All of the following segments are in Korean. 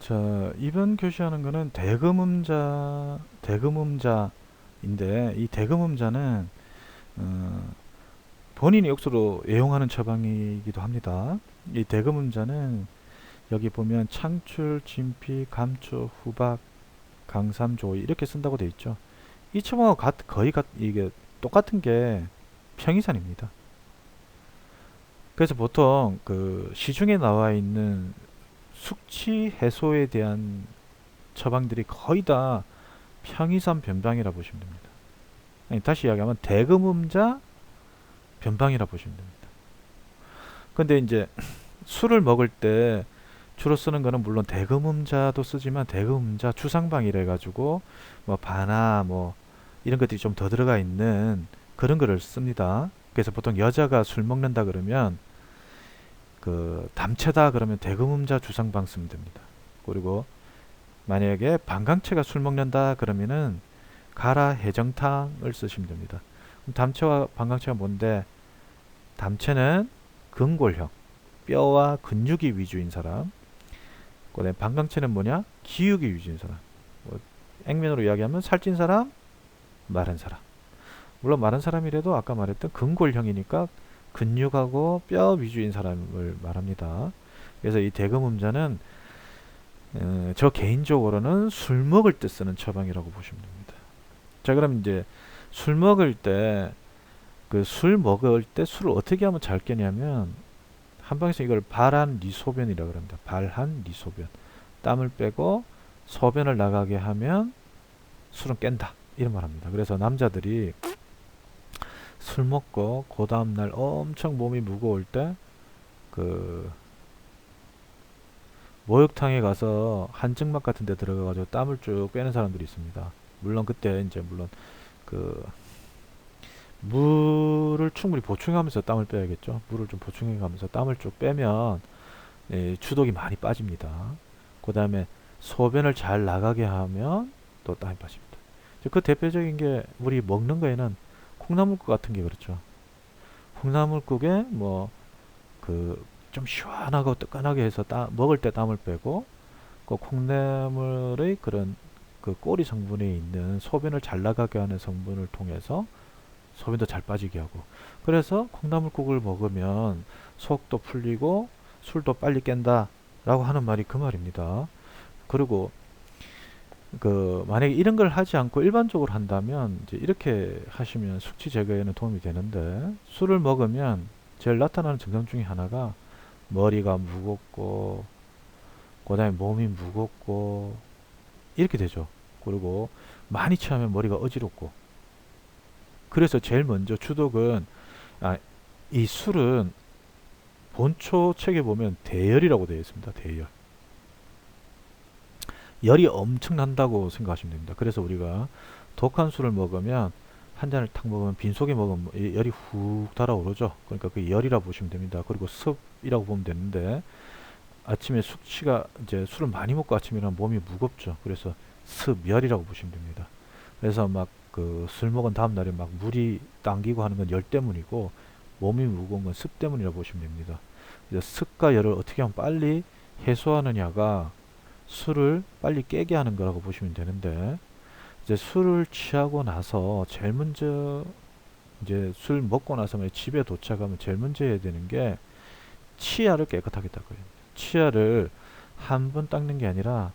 자, 이번 교시하는 거는 대금음자인데, 이 대금음자는 본인이 억수로 애용하는 처방이기도 합니다. 이 대금음자는 여기 보면 창출, 진피, 감초, 후박, 강삼, 조이 이렇게 쓴다고 돼 있죠. 이 처방하고 이게 똑같은 게 평이산입니다. 그래서 보통 그 시중에 나와 있는 숙취 해소에 대한 처방들이 거의 다 평이산 변방이라 보시면 됩니다. 아니, 다시 이야기하면 대금음자 변방이라 보시면 됩니다. 근데 이제 술을 먹을 때 주로 쓰는 거는 물론 대금음자도 쓰지만 대금음자 주상방이라 해가지고 뭐 바나 뭐 이런 것들이 좀 더 들어가 있는 그런 거를 씁니다. 그래서 보통 여자가 술 먹는다 그러면 그 담채다 그러면 대금음자 주상방 쓰면 됩니다. 그리고 만약에 방광체가 술 먹는다 그러면은 가라 해정탕을 쓰시면 됩니다. 그럼 담채와 방광체가 뭔데? 담채는 근골형, 뼈와 근육이 위주인 사람. 그다음에 방광체는 뭐냐? 기육이 위주인 사람. 뭐 액면으로 이야기하면 살찐 사람, 마른 사람. 물론 마른 사람이라도 아까 말했던 근골형이니까 근육하고 뼈 위주인 사람을 말합니다. 그래서 이 대금음자는 저 개인적으로는 술 먹을 때 쓰는 처방이라고 보시면 됩니다. 자, 그럼 이제 술 먹을 때 술을 어떻게 하면 잘 깨냐면 한방에서 이걸 발한리소변이라고 합니다. 발한리소변. 땀을 빼고 소변을 나가게 하면 술은 깬다. 이런 말 합니다. 그래서 남자들이 술 먹고 그 다음날 엄청 몸이 무거울 때 그 목욕탕에 가서 한증막 같은 데 들어가가지고 땀을 쭉 빼는 사람들이 있습니다. 물론 그때 이제 물론 그 물을 충분히 보충하면서 땀을 빼야겠죠. 물을 좀 보충해가면서 땀을 쭉 빼면 주독이 많이 빠집니다. 그 다음에 소변을 잘 나가게 하면 또 땀이 빠집니다. 그 대표적인 게 우리 먹는 거에는 콩나물국 같은 게 그렇죠. 콩나물국에 뭐 그 좀 시원하고 뜨끈하게 해서 먹을 때 땀을 빼고 그 콩나물의 그런 그 꼬리 성분에 있는 소변을 잘 나가게 하는 성분을 통해서 소변도 잘 빠지게 하고 그래서 콩나물국을 먹으면 속도 풀리고 술도 빨리 깬다 라고 하는 말이 그 말입니다. 그리고 그 만약에 이런 걸 하지 않고 일반적으로 한다면 이제 이렇게 하시면 숙취 제거에는 도움이 되는데 술을 먹으면 제일 나타나는 증상 중에 하나가 머리가 무겁고 그다음에 몸이 무겁고 이렇게 되죠. 그리고 많이 취하면 머리가 어지럽고 그래서 제일 먼저 주독은 이 술은 본초 책에 보면 대열이라고 되어 있습니다. 대열. 열이 엄청 난다고 생각하시면 됩니다. 그래서 우리가 독한 술을 먹으면 한 잔을 탁 먹으면 빈속에 먹으면 열이 훅 달아오르죠. 그러니까 그 열이라 보시면 됩니다. 그리고 습이라고 보면 되는데 아침에 숙취가 이제 술을 많이 먹고 아침에 일어나면 몸이 무겁죠. 그래서 습열이라고 보시면 됩니다. 그래서 막 그 술 먹은 다음 날에 막 물이 당기고 하는 건 열 때문이고 몸이 무거운 건 습 때문이라고 보시면 됩니다. 그래서 습과 열을 어떻게 하면 빨리 해소하느냐가 술을 빨리 깨게 하는 거라고 보시면 되는데 이제 술을 취하고 나서 제일 먼저 이제 술 먹고 나서 집에 도착하면 제일 먼저 해야 되는 게 치아를 깨끗하게 닦아요. 치아를 한 번 닦는 게 아니라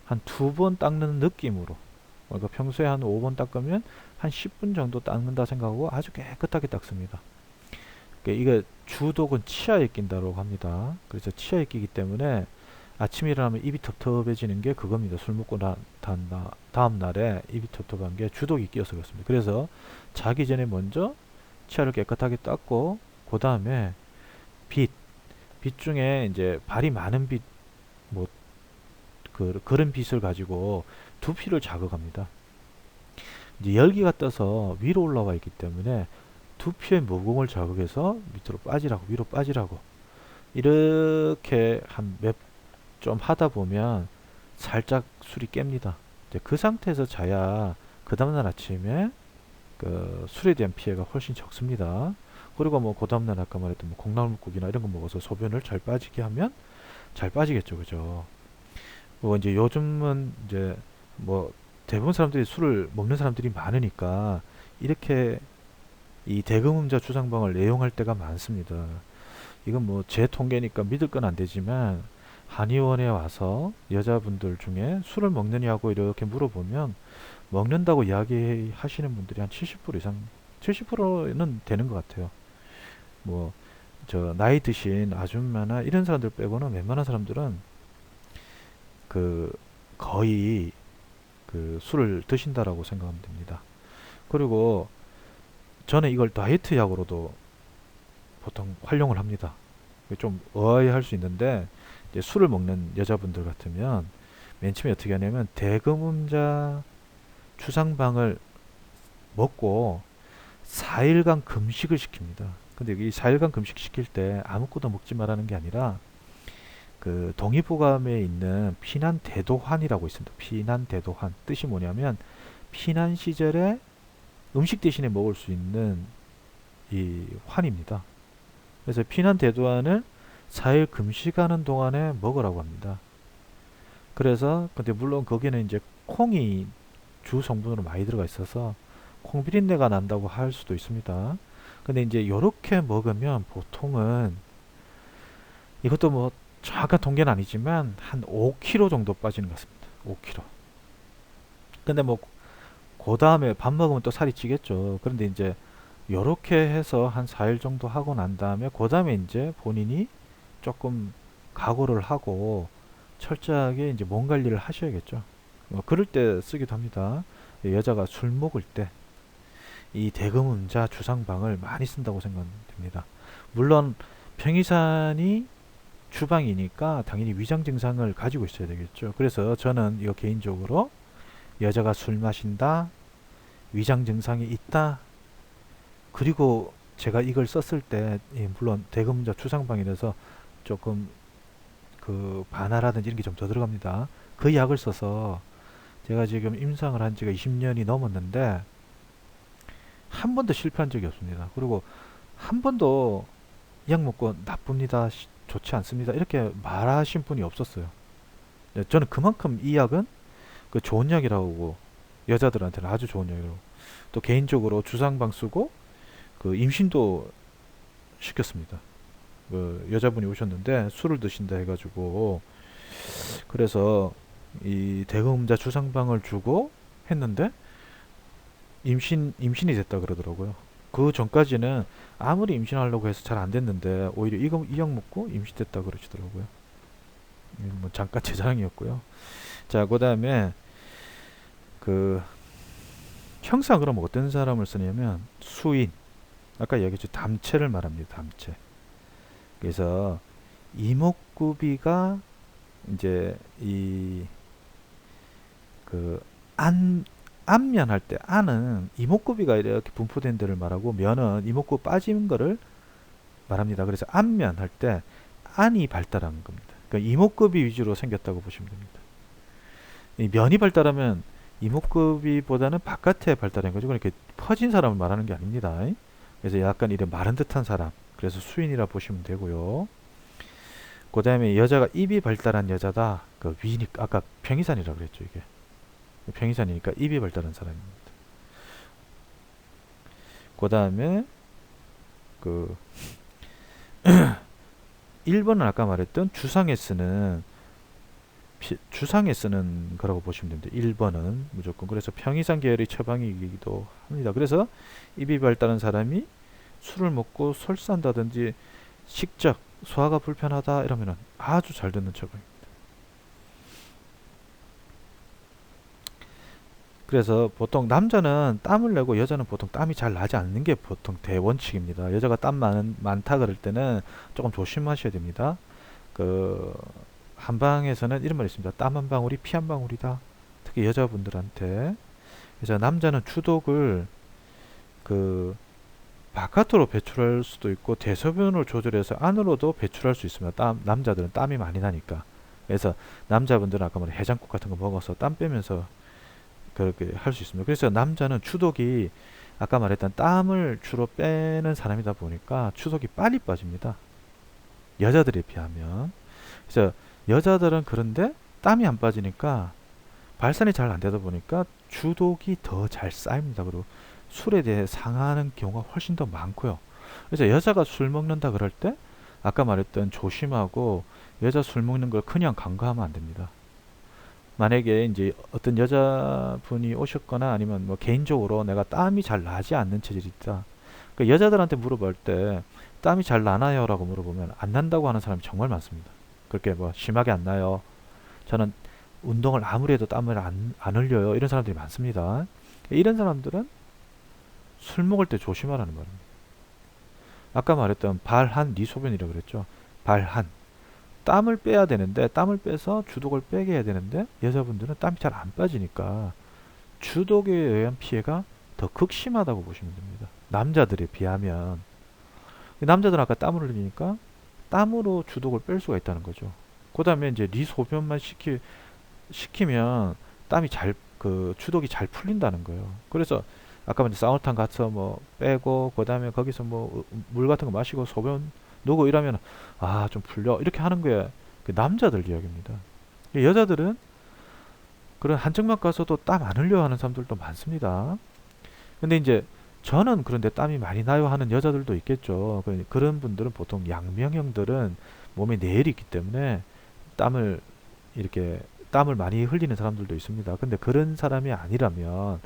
한 두 번 닦는 느낌으로 그러니까 평소에 한 5번 닦으면 한 10분 정도 닦는다 생각하고 아주 깨끗하게 닦습니다. 그러니까 이거 주독은 치아에 낀다고 합니다. 그래서 치아에 끼기 때문에 아침에 일어나면 입이 텁텁해지는 게 그겁니다. 술 먹고 다음 날에 입이 텁텁한 게 주독이 끼어서 그렇습니다. 그래서 자기 전에 먼저 치아를 깨끗하게 닦고 그 다음에 빛 중에 이제 발이 많은 빛, 뭐 그런 빛을 가지고 두피를 자극합니다. 이제 열기가 떠서 위로 올라와 있기 때문에 두피의 모공을 자극해서 밑으로 빠지라고 위로 빠지라고 이렇게 좀 하다 보면 살짝 술이 깹니다. 이제 그 상태에서 자야 그 다음날 아침에 그 술에 대한 피해가 훨씬 적습니다. 그리고 뭐 그 다음날 아까 말했던 뭐 콩나물국이나 이런 거 먹어서 소변을 잘 빠지게 하면 잘 빠지겠죠, 그죠? 뭐 이제 요즘은 이제 뭐 대부분 사람들이 술을 먹는 사람들이 많으니까 이렇게 이 대금음자 주상방을 애용할 때가 많습니다. 이건 뭐 제 통계니까 믿을 건 안 되지만 한의원에 와서 여자분들 중에 술을 먹느냐고 이렇게 물어보면 먹는다고 이야기하시는 분들이 한 70% 이상, 70%는 되는 것 같아요. 뭐 저 나이 드신 아줌마나 이런 사람들 빼고는 웬만한 사람들은 그 거의 그 술을 드신다라고 생각하면 됩니다. 그리고 저는 이걸 다이어트 약으로도 보통 활용을 합니다. 좀 의아해할 수 있는데 이제 술을 먹는 여자분들 같으면 맨 처음에 어떻게 하냐면 대금음자 추상방을 먹고 4일간 금식을 시킵니다. 근데 이 4일간 금식 시킬 때 아무것도 먹지 말라는 게 아니라 그 동의보감에 있는 피난대도환이라고 있습니다. 피난대도환 뜻이 뭐냐면 피난 시절에 음식 대신에 먹을 수 있는 이 환입니다. 그래서 피난대도환을 4일 금식하는 동안에 먹으라고 합니다. 그래서 근데 물론 거기는 이제 콩이 주 성분으로 많이 들어가 있어서 콩 비린내가 난다고 할 수도 있습니다. 근데 이제 요렇게 먹으면 보통은 이것도 뭐 정확한 통계는 아니지만 한 5kg 정도 빠지는 것 같습니다. 5kg. 근데 뭐 그 다음에 밥 먹으면 또 살이 찌겠죠. 그런데 이제 요렇게 해서 한 4일 정도 하고 난 다음에 그 다음에 이제 본인이 조금 각오를 하고 철저하게 이제 몸 관리를 하셔야겠죠. 그럴 때 쓰기도 합니다. 여자가 술 먹을 때 이 대금음자 주상방을 많이 쓴다고 생각됩니다. 물론 평이산이 주방이니까 당연히 위장 증상을 가지고 있어야 되겠죠. 그래서 저는 이거 개인적으로 여자가 술 마신다, 위장 증상이 있다, 그리고 제가 이걸 썼을 때 물론 대금자 추상방이라서 조금 그 반하라든지 이런 게 좀 더 들어갑니다. 그 약을 써서 제가 지금 임상을 한 지가 20년이 넘었는데 한 번도 실패한 적이 없습니다. 그리고 한 번도 약 먹고 나쁩니다, 좋지 않습니다, 이렇게 말하신 분이 없었어요. 네, 저는 그만큼 이 약은 그 좋은 약이라고, 여자들한테는 아주 좋은 약이라고, 또 개인적으로 주상방 쓰고 그 임신도 시켰습니다. 그 여자분이 오셨는데 술을 드신다 해가지고, 그래서 이 대금자 주상방을 주고 했는데 임신이 됐다 그러더라고요. 그 전까지는 아무리 임신하려고 해서 잘 안 됐는데 오히려 이 약 먹고 임신됐다 그러시더라고요. 뭐 잠깐 제 자랑이었고요. 자, 그다음에 그 형상 그럼 어떤 사람을 쓰냐면 수인, 아까 얘기했죠, 담체를 말합니다. 담체. 그래서 이목구비가 이제 이 그 안면 할 때, 안은 이목구비가 이렇게 분포된 데를 말하고 면은 이목구 빠진 거를 말합니다. 그래서 안면 할 때 안이 발달한 겁니다. 그러니까 이목구비 위주로 생겼다고 보시면 됩니다. 이 면이 발달하면 이목구비보다는 바깥에 발달한 거죠. 그러니까 퍼진 사람을 말하는 게 아닙니다. 그래서 약간 이런 마른 듯한 사람, 그래서 수인이라 보시면 되고요. 그 다음에 여자가 입이 발달한 여자다. 그 위니 아까 평이산이라 그랬죠. 이게 평이산이니까 입이 발달한 사람입니다. 그 다음에 그 1번은 아까 말했던 주상에 쓰는 거라고 보시면 됩니다. 1번은 무조건. 그래서 평이산 계열의 처방이기도 합니다. 그래서 입이 발달한 사람이 술을 먹고 설사한다든지 식적, 소화가 불편하다 이러면 아주 잘 듣는 처방입니다. 그래서 보통 남자는 땀을 내고 여자는 보통 땀이 잘 나지 않는 게 보통 대원칙입니다. 여자가 땀 많다 그럴 때는 조금 조심하셔야 됩니다. 그 한방에서는 이런 말이 있습니다. 땀 한 방울이 피 한 방울이다. 특히 여자분들한테. 그래서 남자는 추독을 그 바깥으로 배출할 수도 있고 대소변을 조절해서 안으로도 배출할 수 있습니다. 남자들은 땀이 많이 나니까. 그래서 남자분들은 아까 말한 해장국 같은 거 먹어서 땀 빼면서 그렇게 할 수 있습니다. 그래서 남자는 추독이 아까 말했던 땀을 주로 빼는 사람이다 보니까 추독이 빨리 빠집니다. 여자들에 비하면. 그래서 여자들은 그런데 땀이 안 빠지니까 발산이 잘 안 되다 보니까 주독이 더 잘 쌓입니다. 그리고 술에 대해 상하는 경우가 훨씬 더 많고요. 그래서 여자가 술 먹는다 그럴 때 아까 말했던 조심하고 여자 술 먹는 걸 그냥 간과하면 안 됩니다. 만약에 이제 어떤 여자분이 오셨거나 아니면 뭐 개인적으로 내가 땀이 잘 나지 않는 체질이 있다. 그 여자들한테 물어볼 때 땀이 잘 나나요? 라고 물어보면 안 난다고 하는 사람이 정말 많습니다. 그렇게 뭐 심하게 안 나요. 저는 운동을 아무리 해도 땀을 안 흘려요. 이런 사람들이 많습니다. 이런 사람들은 술 먹을 때 조심하라는 말입니다. 아까 말했던 발한 리소변이라고 그랬죠. 발한. 땀을 빼야 되는데 땀을 빼서 주독을 빼게 해야 되는데 여자분들은 땀이 잘 안 빠지니까 주독에 의한 피해가 더 극심하다고 보시면 됩니다. 남자들에 비하면 남자들은 아까 땀을 흘리니까 땀으로 주독을 뺄 수가 있다는 거죠. 그 다음에 이제 리소변만 시키면 땀이 그 주독이 잘 풀린다는 거예요. 그래서 아까 먼저 쌍화탕 가서 뭐 빼고 그 다음에 거기서 뭐 물 같은 거 마시고 소변 누고 이러면 아 좀 풀려 이렇게 하는 게 그 남자들 이야기입니다. 여자들은 그런 한증막 가서도 땀 안 흘려 하는 사람들도 많습니다. 근데 이제 저는 그런데 땀이 많이 나요 하는 여자들도 있겠죠. 그런 분들은 보통 양명형들은 몸에 내열이 있기 때문에 땀을 이렇게 땀을 많이 흘리는 사람들도 있습니다. 근데 그런 사람이 아니라면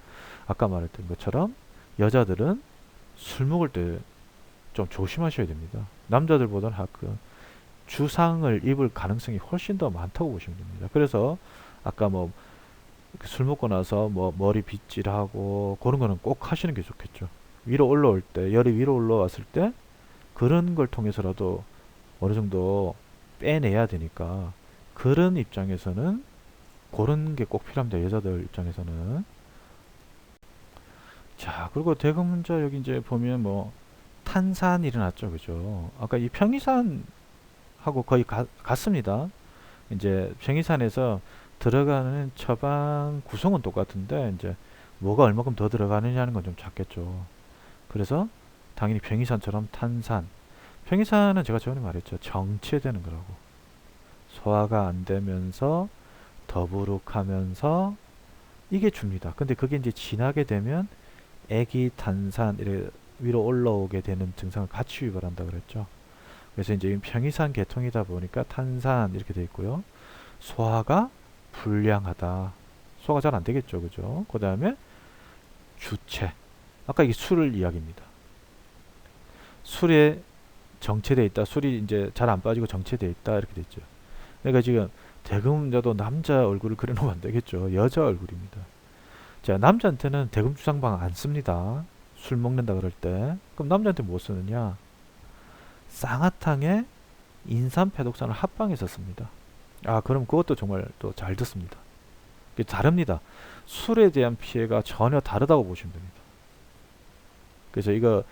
아까 말했던 것처럼 여자들은 술 먹을 때 좀 조심하셔야 됩니다. 남자들보다는 그 주상을 입을 가능성이 훨씬 더 많다고 보시면 됩니다. 그래서 아까 뭐 술 먹고 나서 뭐 머리 빗질하고 그런 거는 꼭 하시는 게 좋겠죠. 위로 올라올 때 열이 위로 올라왔을 때 그런 걸 통해서라도 어느 정도 빼내야 되니까 그런 입장에서는 그런 게 꼭 필요합니다. 여자들 입장에서는. 자, 그리고 대검문자 여기 이제 보면 뭐 탄산 일어났죠, 그죠? 아까 이 평이산하고 거의 같습니다. 이제 평이산에서 들어가는 처방 구성은 똑같은데 이제 뭐가 얼마큼 더 들어가느냐는 건 좀 작겠죠. 그래서 당연히 평이산처럼 탄산. 평이산은 제가 전에 말했죠. 정체되는 거라고. 소화가 안 되면서 더부룩하면서 이게 줍니다. 근데 그게 이제 지나게 되면 액이탄산 이렇게 위로 올라오게 되는 증상을 같이 유발한다 그랬죠. 그래서 이제 평이산 계통이다 보니까 탄산 이렇게 돼 있고요. 소화가 불량하다. 소화가 잘 안 되겠죠, 그죠? 그 다음에 주체. 아까 이게 술을 이야기입니다. 술에 정체돼 있다. 술이 이제 잘 안 빠지고 정체돼 있다 이렇게 됐죠. 그러니까 지금 대금자도 남자 얼굴을 그려놓으면 안 되겠죠. 여자 얼굴입니다. 자, 남자한테는 대금 주상방 안 씁니다. 술 먹는다 그럴 때. 그럼 남자한테 뭐 쓰느냐? 쌍화탕에 인삼 패독산을 합방해서 씁니다. 아, 그럼 그것도 정말 또 잘 듣습니다. 이게 다릅니다. 술에 대한 피해가 전혀 다르다고 보시면 됩니다. 그래서 이거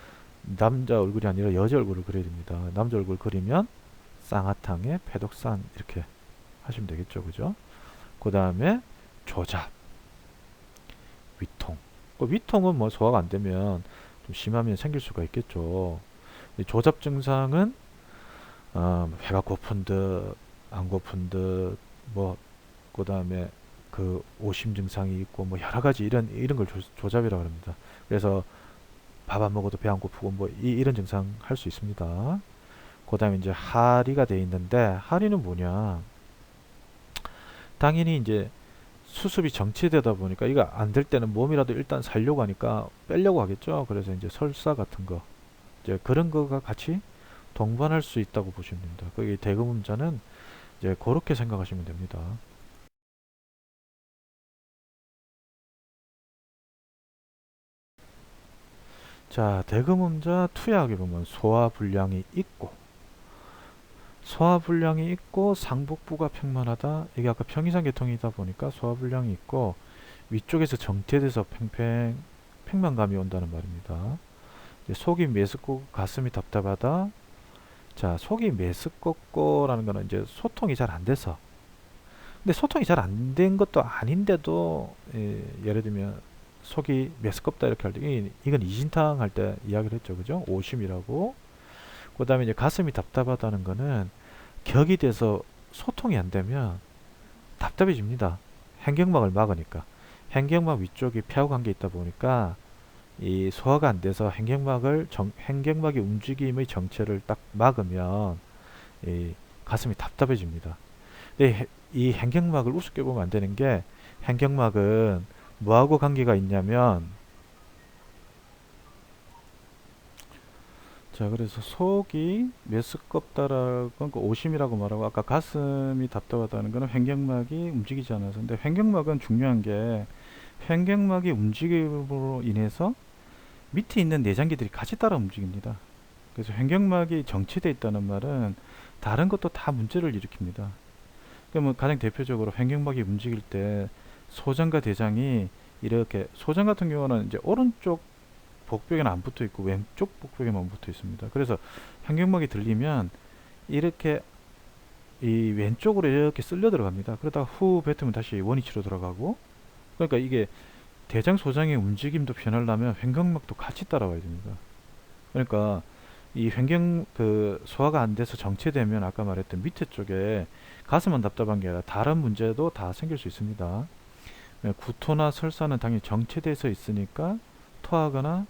남자 얼굴이 아니라 여자 얼굴을 그려야 됩니다. 남자 얼굴 그리면 쌍화탕에 패독산 이렇게 하시면 되겠죠, 그죠? 그 다음에 조잡, 위통. 위통은 뭐 소화가 안 되면 좀 심하면 생길 수가 있겠죠. 조잡 증상은 배가 고픈 듯, 안 고픈 듯, 뭐, 그 다음에 그 오심 증상이 있고, 뭐 여러 가지 이런 걸 조잡이라고 합니다. 그래서 밥 안 먹어도 배 안 고프고, 뭐 이런 증상 할 수 있습니다. 그 다음에 이제 하리가 돼 있는데, 하리는 뭐냐? 당연히 이제 수습이 정체되다 보니까 이거 안 될 때는 몸이라도 일단 살려고 하니까 빼려고 하겠죠. 그래서 이제 설사 같은 거, 이제 그런 거가 같이 동반할 수 있다고 보시면 됩니다. 거기 대금음자는 이제 그렇게 생각하시면 됩니다. 자, 대금음자 투약에 보면 소화불량이 있고 상복부가 평만하다. 이게 아까 평이상 계통이다 보니까 소화불량이 있고 위쪽에서 정체돼서 팽만감이 온다는 말입니다. 속이 메스고 가슴이 답답하다. 자, 속이 메스껍고라는 거는 이제 소통이 잘 안 돼서. 근데 소통이 잘 안 된 것도 아닌데도 예를 들면 속이 메스껍다 이렇게 할 때 이건 이진탕 할 때 이야기를 했죠, 그죠? 오심이라고. 그다음에 이제 가슴이 답답하다는 거는 격이 돼서 소통이 안 되면 답답해집니다. 횡격막을 막으니까. 횡격막 위쪽이 폐하관 계 있다 보니까 이 소화가 안 돼서 횡격막의 움직임의 정체를 딱 막으면 이 가슴이 답답해집니다. 근데 이 횡격막을 우습게 보면 안 되는 게, 횡격막은 뭐하고 관계가 있냐면, 자, 그래서 속이 메스껍다라고, 그러니까 오심이라고 말하고, 아까 가슴이 답답하다는 거는 횡격막이 움직이지 않아서. 근데 횡격막은 중요한 게, 횡격막이 움직임으로 인해서 밑에 있는 내장기들이 같이 따라 움직입니다. 그래서 횡격막이 정체되어 있다는 말은 다른 것도 다 문제를 일으킵니다. 그러면 가장 대표적으로 횡격막이 움직일 때 소장과 대장이 이렇게, 소장 같은 경우는 이제 오른쪽 복벽에는 안 붙어 있고 왼쪽 복벽에만 붙어 있습니다. 그래서 횡격막이 들리면 이렇게 이 왼쪽으로 이렇게 쓸려 들어갑니다. 그러다가 후 뱉으면 다시 원위치로 들어가고, 그러니까 이게 대장 소장의 움직임도 변하려면 횡격막도 같이 따라와야 됩니다. 그러니까 이 소화가 안 돼서 정체되면 아까 말했던 밑에 쪽에 가슴만 답답한 게 아니라 다른 문제도 다 생길 수 있습니다. 구토나 설사는 당연히 정체돼서 있으니까 토하거나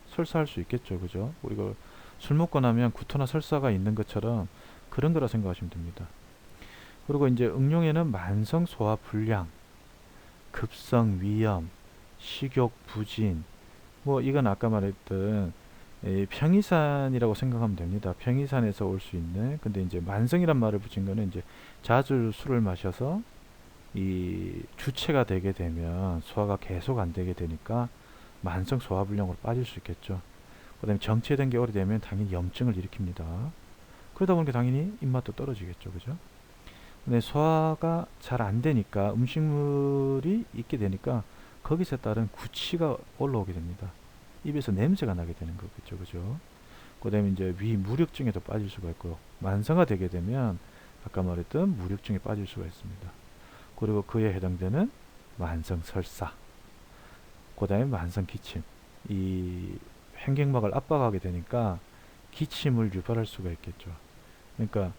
설사할 수 있겠죠. 그죠? 우리가 술 먹고 나면 구토나 설사가 있는 것처럼 그런 거라 생각하시면 됩니다. 그리고 이제 응용에는 만성 소화 불량, 급성 위염, 식욕 부진, 뭐 이건 아까 말했던 평이산이라고 생각하면 됩니다. 평이산에서 올 수 있는, 근데 이제 만성이란 말을 붙인 거는 이제 자주 술을 마셔서 이 주체가 되게 되면 소화가 계속 안 되게 되니까 만성 소화불량으로 빠질 수 있겠죠. 그 다음에 정체된 게 오래되면 당연히 염증을 일으킵니다. 그러다 보니까 당연히 입맛도 떨어지겠죠. 그죠? 근데 소화가 잘 안 되니까 음식물이 있게 되니까 거기서 따른 구취가 올라오게 됩니다. 입에서 냄새가 나게 되는 거겠죠. 그죠? 그 다음에 이제 위 무력증에도 빠질 수가 있고, 만성화 되게 되면 아까 말했던 무력증에 빠질 수가 있습니다. 그리고 그에 해당되는 만성 설사, 그 다음에 만성 기침, 이 횡격막을 압박하게 되니까 기침을 유발할 수가 있겠죠. 그러니까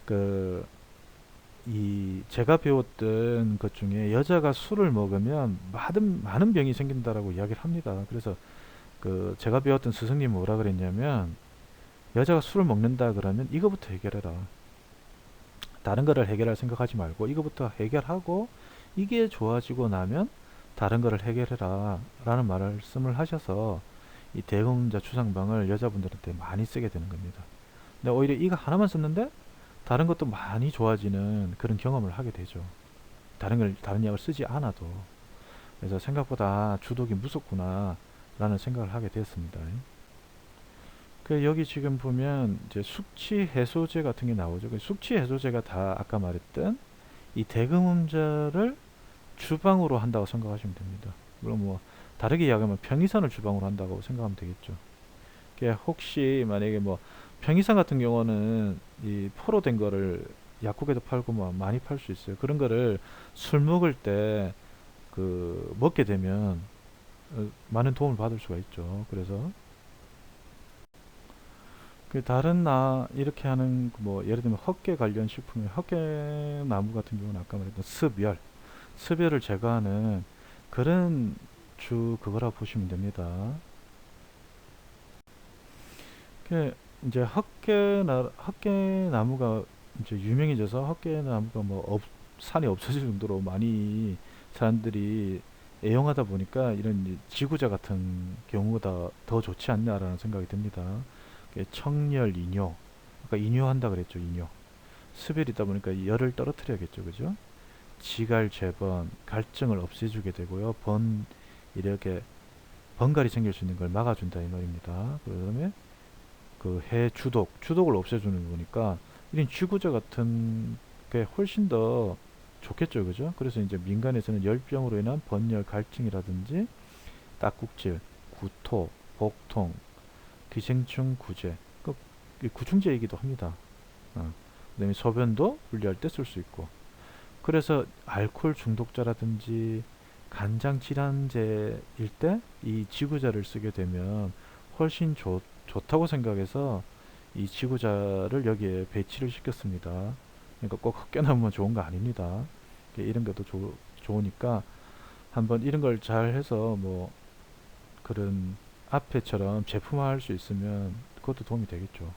그 이 제가 배웠던 것 중에 여자가 술을 먹으면 많은 병이 생긴다라고 이야기를 합니다. 그래서 그 제가 배웠던 스승님 뭐라 그랬냐면, 여자가 술을 먹는다 그러면 이거부터 해결해라. 다른 거를 해결할 생각하지 말고 이거부터 해결하고 이게 좋아지고 나면 다른 거를 해결해라 라는 말씀을 하셔서 이 대응자 주상방을 여자분들한테 많이 쓰게 되는 겁니다. 근데 오히려 이거 하나만 썼는데 다른 것도 많이 좋아지는 그런 경험을 하게 되죠. 다른 약을 쓰지 않아도. 그래서 생각보다 주독이 무섭구나 라는 생각을 하게 됐습니다. 그 여기 지금 보면 이제 숙취 해소제 같은 게 나오죠. 그 숙취 해소제가 다 아까 말했던 이 대금음자를 주방으로 한다고 생각하시면 됩니다. 물론 뭐 다르게 이야기하면 평이산을 주방으로 한다고 생각하면 되겠죠. 혹시 만약에 뭐 평이산 같은 경우는 이 포로 된 거를 약국에도 팔고 뭐 많이 팔 수 있어요. 그런 거를 술 먹을 때 그 먹게 되면 많은 도움을 받을 수가 있죠. 그래서 그 다른 이렇게 하는 뭐 예를 들면 헛개 관련 식품에 헛개나무 같은 경우는 아까 말했던 습열을 제거하는 그런 그거라 보시면 됩니다. 그 이제 헛개나무가 이제 유명해져서 헛개나무가 산이 없어질 정도로 많이 사람들이 애용하다 보니까 이런 이제 지구자 같은 경우가 더 좋지 않나라는 생각이 듭니다. 청열 이뇨, 아까 이뇨한다 그랬죠. 이뇨. 습열이 있다 보니까 열을 떨어뜨려야겠죠. 그죠? 지갈 재번, 갈증을 없애주게 되고요. 이렇게 번갈이 생길 수 있는 걸 막아준다 이 말입니다. 그 다음에 그 주독을 없애주는 거니까 이런 쥐구자 같은 게 훨씬 더 좋겠죠. 그죠? 그래서 이제 민간에서는 열병으로 인한 번열, 갈증이라든지 딱국질, 구토, 복통, 기생충 구제, 그 구충제이기도 합니다. 그다음에 소변도 분리할 때 쓸 수 있고, 그래서 알코올 중독자라든지 간장 질환제일 때 이 지구자를 쓰게 되면 훨씬 좋다고 생각해서 이 지구자를 여기에 배치를 시켰습니다. 그러니까 꼭 흑겨나무만 좋은 거 아닙니다. 이런 것도 좋으니까 한번 이런 걸 잘 해서 뭐 그런 앞에처럼 제품화할 수 있으면 그것도 도움이 되겠죠.